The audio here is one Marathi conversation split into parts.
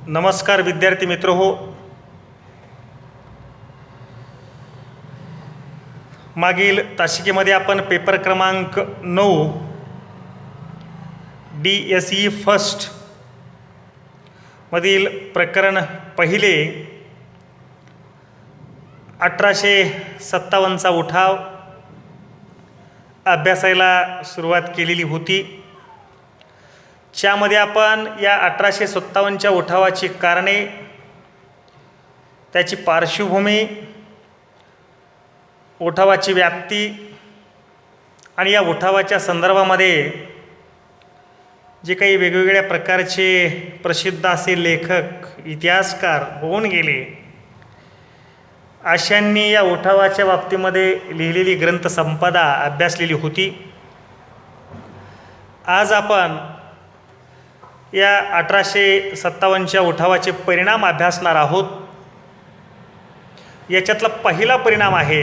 नमस्कार विद्यार्थी मित्र हो. मागील तासिकेमध्ये आपण पेपर क्रमांक 9 DSE फर्स्ट मधील प्रकरण पहिले 1857चा उठाव अभ्यासायला सुरुवात केलेली होती. ज्यामध्ये आपण या 1857च्या उठावाची कारणे, त्याची पार्श्वभूमी, उठावाची व्याप्ती आणि या उठावाच्या संदर्भामध्ये जे काही वेगवेगळ्या प्रकारचे प्रसिद्ध असे लेखक, इतिहासकार होऊन गेले, अशांनी या उठावाच्या बाबतीमध्ये लिहिलेली ग्रंथसंपदा अभ्यासलेली होती. आज आपण या 1857च्या उठावाचे परिणाम अभ्यासणार आहोत. याच्यातला पहिला परिणाम आहे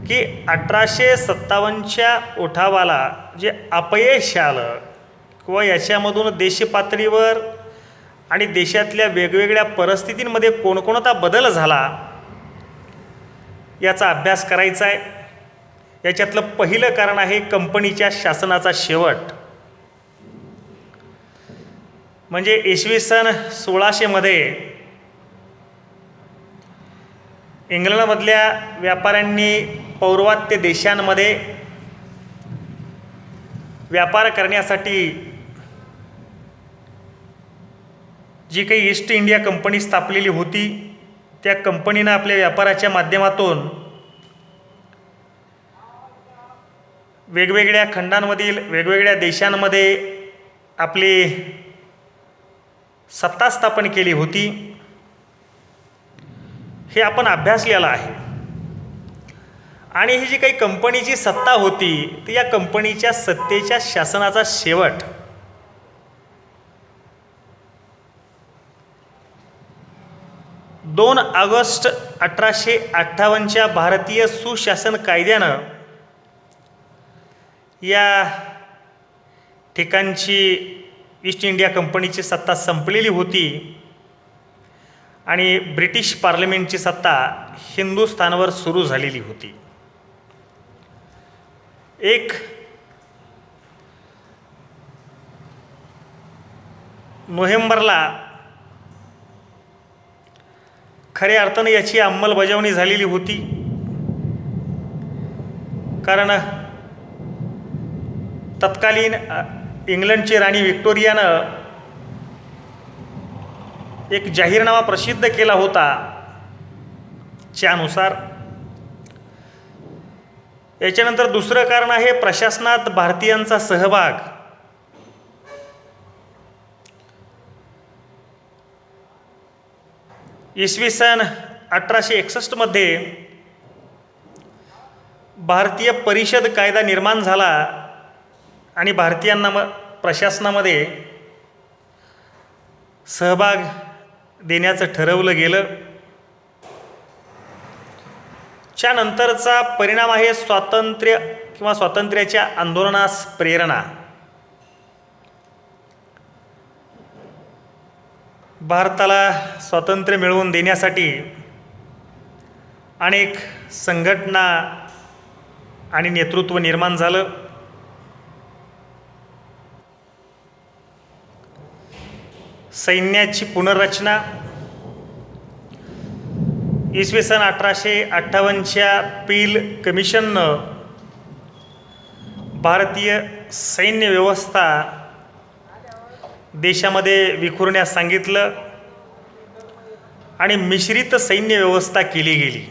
की 1857च्या उठावाला जे अपयश आलं किंवा याच्यामधून देशपातळीवर आणि देशातल्या वेगवेगळ्या परिस्थितींमध्ये कोणकोणता बदल झाला याचा अभ्यास करायचा आहे. याच्यातलं पहिलं कारण आहे कंपनीच्या शासनाचा शेवट. म्हणजे इसवी सन 1600मध्ये इंग्लंडमधल्या व्यापाऱ्यांनी पौर्वात्य देशांमध्ये व्यापार करण्यासाठी जी काही ईस्ट इंडिया कंपनी स्थापलेली होती, त्या कंपनीनं आपल्या व्यापाराच्या माध्यमातून वेगवेगळ्या खंडांमधील वेगवेगळ्या देशांमध्ये आपली सत्ता स्थापन केली होती. हे आपण अभ्यासलेलं आहे. आणि ही जी काही कंपनीची सत्ता होती, ती या कंपनीच्या सत्तेच्या शासनाचा शेवट 2 ऑगस्ट 1858च्या भारतीय सुशासन कायद्यानं या ठिकाणची ईस्ट इंडिया कंपनीची सत्ता संपलेली होती आणि ब्रिटिश पार्लमेंटची सत्ता हिंदुस्थानवर सुरू झालेली होती. 1 नोव्हेंबरला खऱ्या अर्थानं याची अंमलबजावणी झालेली होती. कारण तत्कालीन इंग्लंडची राणी व्हिक्टोरियानं एक जाहीरनामा प्रसिद्ध केला होता. त्यानुसार याच्यानंतर दुसरं कारण आहे प्रशासनात भारतीयांचा सहभाग. इसवी सन 1861मध्ये भारतीय परिषद कायदा निर्माण झाला आणि भारतीयांना प्रशासनामध्ये सहभाग देण्याचं ठरवलं गेलं. त्यानंतरचा परिणाम आहे स्वातंत्र्य किंवा स्वातंत्र्याच्या आंदोलनास प्रेरणा. भारताला स्वातंत्र्य मिळवून देण्यासाठी अनेक संघटना आणि नेतृत्व निर्माण झालं. सैन्याची पुनर्रचना इसवी सन 1858च्या पील कमिशननं भारतीय सैन्य व्यवस्था देशामध्ये विखुरण्यास सांगितलं आणि मिश्रित सैन्य व्यवस्था केली गेली.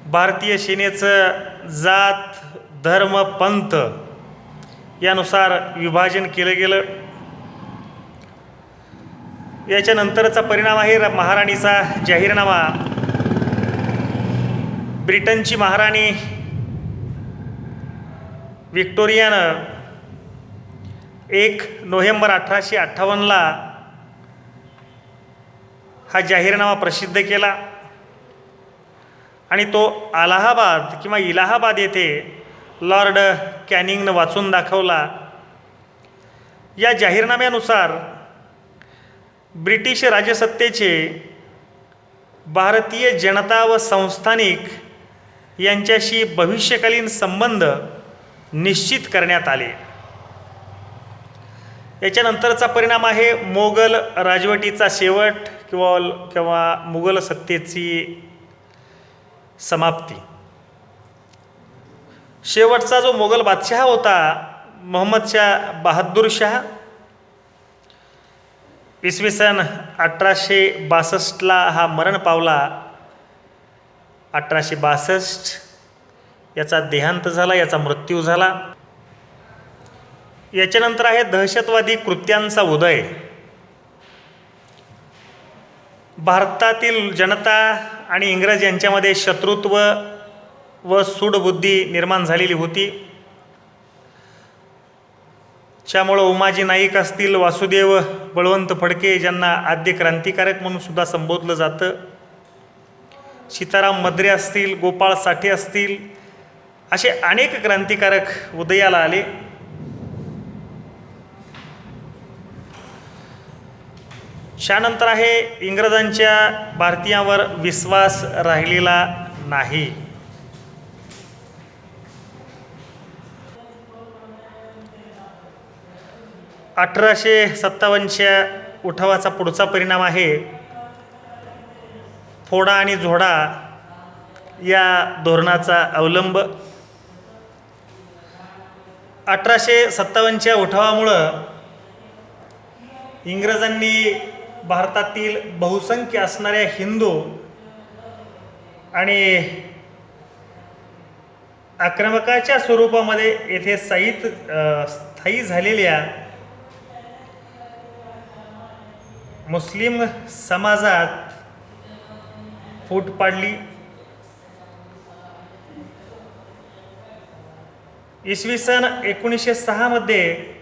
भारतीय सेनेचं जात, धर्म, पंथ यानुसार विभाजन केलं गेलं. याच्यानंतरचा परिणाम आहे महाराणीचा जाहीरनामा. ब्रिटनची महाराणी व्हिक्टोरियानं 1 नोव्हेंबर 1858ला हा जाहीरनामा प्रसिद्ध केला आणि तो अलाहाबाद किंवा इलाहाबाद येथे लॉर्ड कॅनिंगनं वाचून दाखवला या जाहीरनाम्यानुसार ब्रिटिश राजसत्तेचे भारतीय जनता व संस्थानिक यांच्याशी भविष्यकालीन संबंध निश्चित करण्यात आले. याच्यानंतरचा परिणाम आहे मोगल राजवटीचा शेवट किंवा मुघल सत्तेची समाप्ती. शेवटचा जो मोगल बादशहा होता मोहम्मद शाह बहादूर शाह, इसवी सन 1862 हा मरण पावला. 1862 याचा देहांत झाला, याचा मृत्यू झाला. याच्यानंतर आहे दहशतवादी कृत्यांचा उदय. भारतातील जनता आणि इंग्रज यांच्यामध्ये शत्रुत्व व सूडबुद्धी निर्माण झालेली होती. त्यामुळं उमाजी नाईक असतील, वासुदेव बळवंत फडके ज्यांना आद्य क्रांतिकारक म्हणून सुद्धा संबोधलं जातं, सीताराम मद्रे असतील, गोपाळ साठे असतील, असे अनेक क्रांतिकारक उदयाला आले. त्यानंतर आहे इंग्रजांच्या भारतीयांवर विश्वास राहिलेला नाही. « 1857च्या उठावाचा पुढचा परिणाम आहे फोडा आणि झोडा या धोरणाचा अवलंब. 1857च्या उठावामुळं इंग्रजांनी भारतातील बहुसंख्य असणाऱ्या हिंदू आणि आक्रमकाच्या स्वरूपामध्ये येथे स्थायी झालेल्या मुस्लिम समाजात फूट पाडली. इसवी सन 1906 मध्ये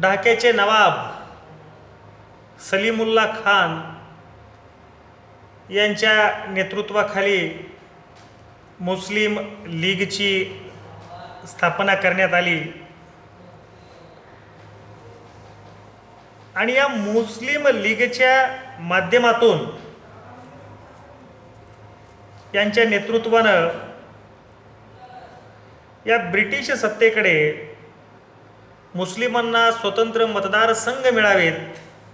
ढाक्याचे नवाब सलीमुल्ला खान यांच्या नेतृत्वाखाली मुस्लिम लीगची स्थापना करण्यात आली. आणि या मुस्लिम लीगच्या माध्यमातून यांच्या नेतृत्वानं या ब्रिटिश सत्तेकडे मुस्लिमांना स्वतंत्र मतदारसंघ मिळावेत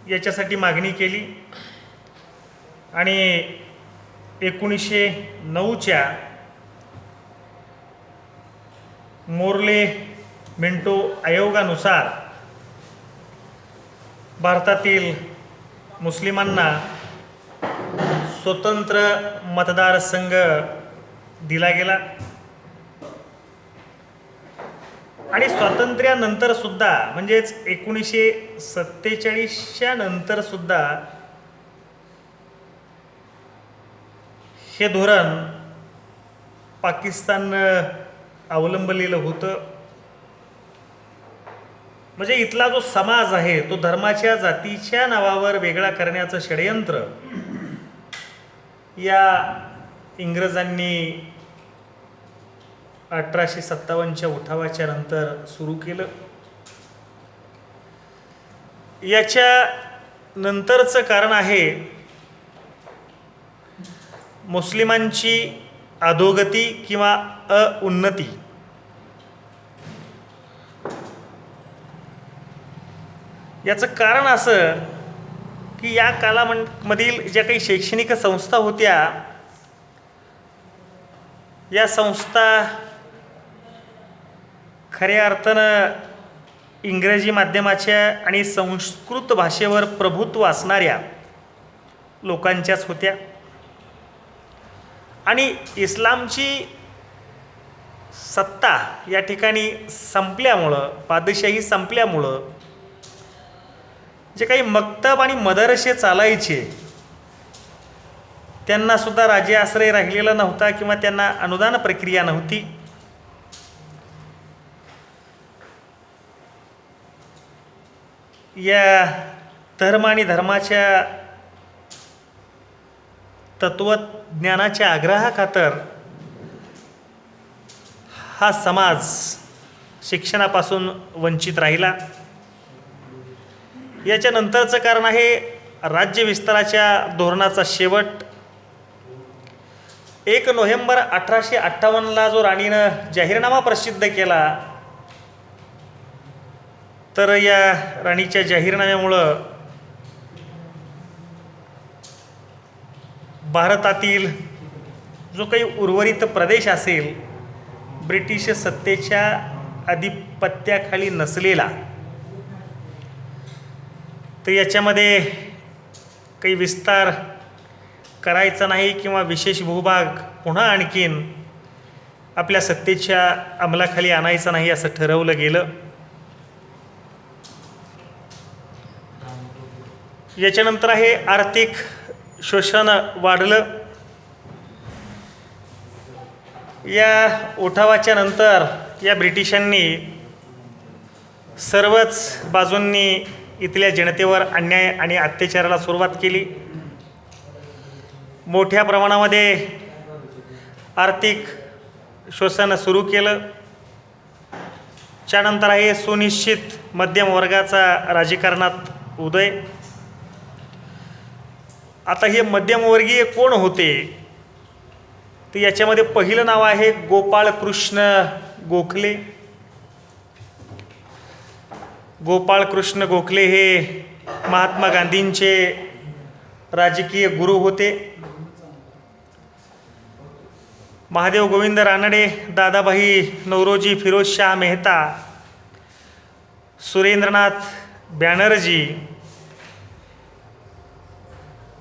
याच्यासाठी मागणी केली. आणि 1909च्या मोर्ले मिंटो आयोगानुसार भारतातील मुस्लिमांना स्वतंत्र मतदारसंघ दिला गेला. आणि स्वातंत्र्यानंतर सुद्धा म्हणजेच 1947च्या नंतर सुद्धा हे धोरण पाकिस्ताननं अवलंबलेलं होतं. म्हणजे इथला जो समाज आहे तो धर्माच्या जातीच्या नावावर वेगळा करण्याचं षडयंत्र या इंग्रजांनी 1857च्या उठावाच्या नंतर सुरू केलं. याच्या नंतरचं कारण आहे मुस्लिमांची अधोगती किंवा उन्नती. याचं कारण असं की या कालामधील ज्या काही शैक्षणिक संस्था होत्या या संस्था खऱ्या अर्थानं इंग्रजी माध्यमाच्या आणि संस्कृत भाषेवर प्रभुत्व असणाऱ्या लोकांच्याच होत्या. आणि इस्लामची सत्ता या ठिकाणी संपल्यामुळं, पादशाही संपल्यामुळं जे काही मक्तब आणि मदरसे चालायचे त्यांनासुद्धा राज्य आश्रय राहिलेला नव्हता किंवा त्यांना अनुदान प्रक्रिया नव्हती. या धर्म आणि धर्माच्या तत्वज्ञानाच्या आग्रहाखातर हा समाज शिक्षणापासून वंचित राहिला. याच्यानंतरचं कारण आहे राज्य विस्ताराच्या धोरणाचा शेवट. 1 नोव्हेंबर 1858ला जो राणीनं जाहीरनामा प्रसिद्ध केला, तर या राणीच्या जाहीरनाम्यामुळं भारतातील जो काही उर्वरित प्रदेश असेल ब्रिटिश सत्तेच्या आधिपत्याखाली नसलेला, तर याच्यामध्ये काही विस्तार करायचा नाही किंवा विशेष भूभाग पुन्हा आणखीन आपल्या सत्तेच्या अंमलाखाली आणायचा नाही असं ठरवलं गेलं. याच्यानंतर आहे आर्थिक शोषण वाढलं. या उठावाच्या नंतर या ब्रिटिशांनी सर्वच बाजूंनी इथल्या जनतेवर अन्याय आणि अत्याचाराला सुरुवात केली. मोठ्या प्रमाणामध्ये आर्थिक शोषण सुरू केलं. त्यानंतर आहे सुनिश्चित मध्यम वर्गाचा राजकारणात उदय. आता हे मध्यमवर्गीय कोण होते, तर याच्यामध्ये पहिलं नाव आहे गोपाळकृष्ण गोखले. गोपाळकृष्ण गोखले हे महात्मा गांधींचे राजकीय गुरु होते. महादेव गोविंद रानडे, दादाभाई नौरोजी, फिरोजशाह मेहता, सुरेंद्रनाथ बॅनर्जी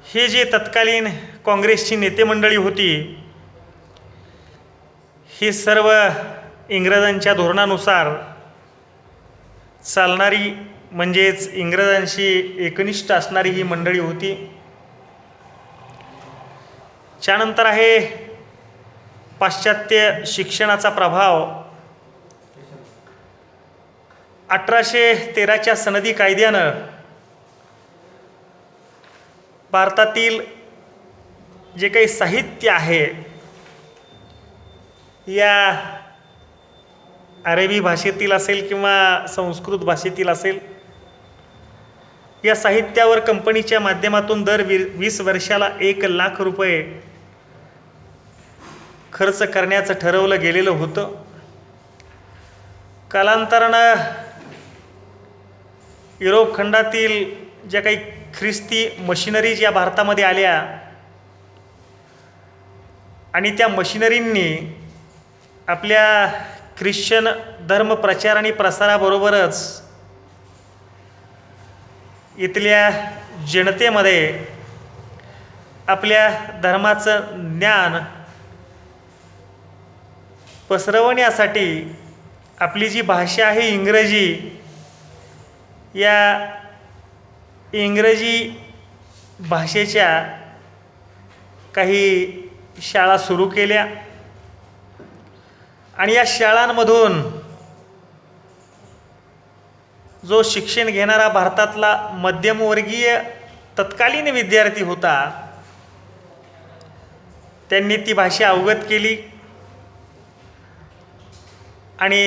हे जे तत्कालीन काँग्रेसची नेते मंडळी होती, ही सर्व इंग्रजांच्या धोरणानुसार चालणारी, म्हणजेच इंग्रजांशी एकनिष्ठ असणारी ही मंडळी होती. त्यानंतर आहे पाश्चात्य शिक्षणाचा प्रभाव. 1813च्या सनदी कायद्यानं भारतातील जे काही साहित्य आहे, या अरेबी भाषेतील असेल किंवा संस्कृत भाषेतील असेल, या साहित्यावर कंपनीच्या माध्यमातून दर 20 वर्षाला 1 लाख रुपये खर्च करण्याचं ठरवलं गेलेलं होतं. कालांतरानं युरोप खंडातील ज्या काही ख्रिस्ती मशिनरीज या भारतामध्ये आल्या आणि त्या मशिनरींनी आपल्या ख्रिश्चन धर्म प्रचार आणि प्रसाराबरोबरच इथल्या जनतेमध्ये आपल्या धर्माचं ज्ञान पसरवण्यासाठी आपली जी भाषा आहे इंग्रजी, या इंग्रजी भाषेच्या काही शाळा सुरू केल्या आणि या शाळांमधून जो शिक्षण घेणारा भारतातला मध्यमवर्गीय तत्कालीन विद्यार्थी होता, त्यांनी ती भाषा अवगत केली आणि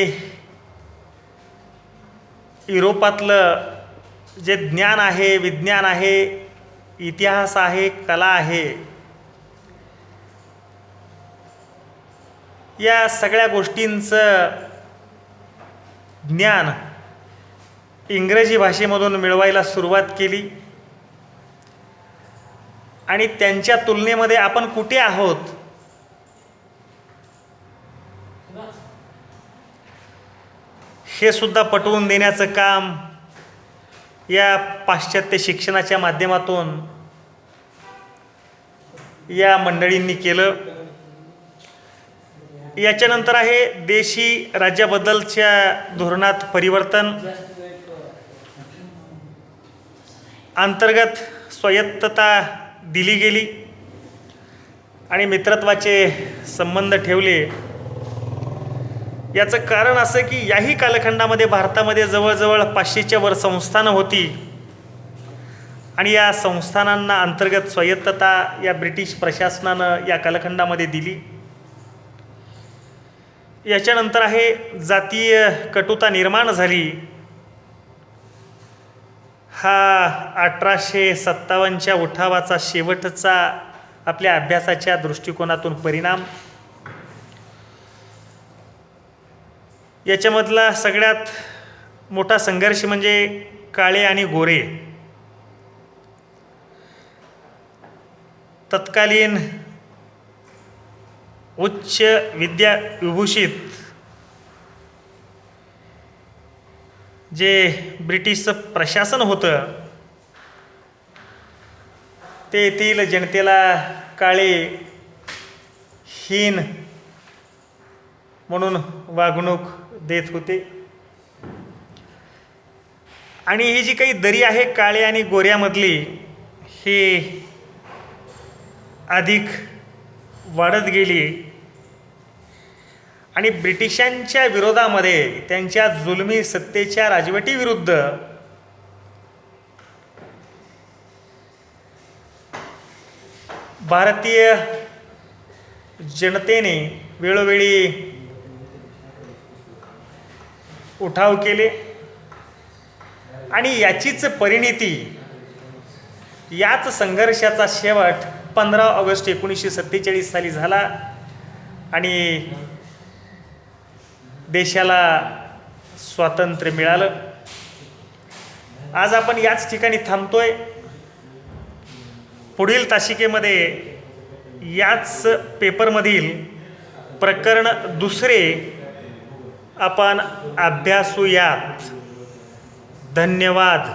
युरोपातलं जे ज्ञान आहे, विज्ञान आहे, इतिहास आहे, कला आहे, या सगळ्या गोष्टींचं ज्ञान इंग्रजी भाषेमधून मिळवायला सुरुवात केली. आणि त्यांच्या तुलनेमध्ये आपण कुठे आहोत हे सुद्धा पटवून देण्याचं काम या पाश्चात्य शिक्षणाच्या माध्यमातून या मंडळींनी केलं. याच्यानंतर आहे देशी राज्याबद्दलच्या धोरणात परिवर्तन. अंतर्गत स्वायत्तता दिली गेली आणि मित्रत्वाचे संबंध ठेवले. याचं कारण असं की याही कालखंडामध्ये भारतामध्ये जवळजवळ 500च्या वर संस्थानं होती आणि या संस्थानांना अंतर्गत स्वायत्तता या ब्रिटिश प्रशासनानं या कालखंडामध्ये दिली. याच्यानंतर आहे जातीय कटुता निर्माण झाली. हा 1857च्या उठावाचा शेवटचा आपल्या अभ्यासाच्या दृष्टिकोनातून परिणाम. याच्यामधला सगळ्यात मोठा संघर्ष म्हणजे काळे आणि गोरे. तत्कालीन उच्च विद्या विभूषित जे ब्रिटिशचं प्रशासन होतं ते येथील जनतेला काळे हीन म्हणून वागणूक देत होते. आणि ही जी काही दरी आहे काळे आणि गोऱ्यामधली ही अधिक वाढत गेली आणि ब्रिटिशांच्या विरोधामध्ये त्यांच्या जुलमी सत्तेच्या राजवटीविरुद्ध भारतीय जनतेने वेळोवेळी उठाव केले आणि याचीच परिणिती, याच संघर्षाचा शेवट 15 ऑगस्ट 1947 साली झाला आणि देशाला स्वातंत्र्य मिळालं. आज आपण याच ठिकाणी थांबतोय. पुढील तासिकेमध्ये याच पेपरमधील प्रकरण 2 आपण अभ्यासूयात. धन्यवाद.